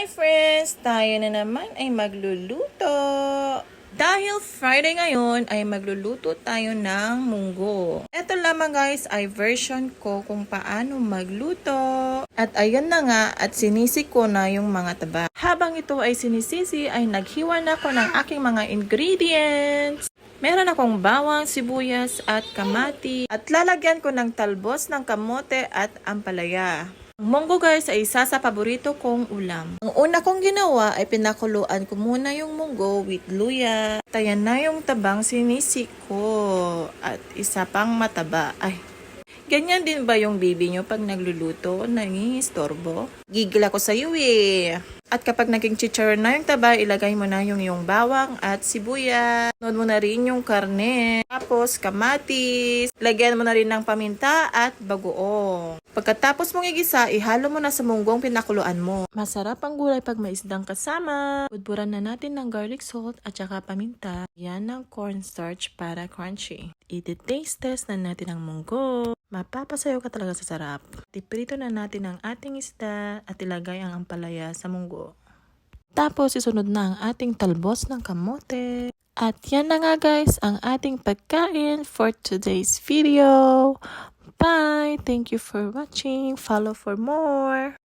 Hi friends! Tayo na naman ay magluluto. Dahil Friday ngayon ay magluluto tayo ng munggo. Ito lamang guys ay version ko kung paano magluto. At ayun na nga at sinisi ko na yung mga taba. Habang ito ay sinisisi ay naghiwa na ako ng aking mga ingredients. Meron akong bawang, sibuyas at kamati. At lalagyan ko ng talbos ng kamote at ampalaya. Ang munggo guys ay isa sa paborito kong ulam. Ang una kong ginawa ay pinakuluan ko muna yung munggo with luya. Ayan na yung tabang sinisi ko. At isa pang mataba. Ay, ganyan din ba yung baby nyo pag nagluluto? Nangingistorbo? Gigil ako sa iyo eh. At kapag naging chicharon na yung taba, ilagay mo na yung bawang at sibuyas. Sunod mo na rin yung karne. Tapos kamatis. Lagyan mo na rin ng paminta at bagoong. Pagkatapos mong igisa, ihalo mo na sa munggong pinakuluan mo. Masarap ang gulay pag may isdang kasama. Budburan na natin ng garlic salt at saka paminta. Yan ang cornstarch para crunchy. I-taste test na natin ang munggo. Mapapasayo ka talaga sa sarap. Iprito na natin ang ating isda at ilagay ang ampalaya sa munggo. Tapos isunod na ang ating talbos ng kamote. At yan na nga guys ang ating pagkain for today's video. Bye! Thank you for watching. Follow for more.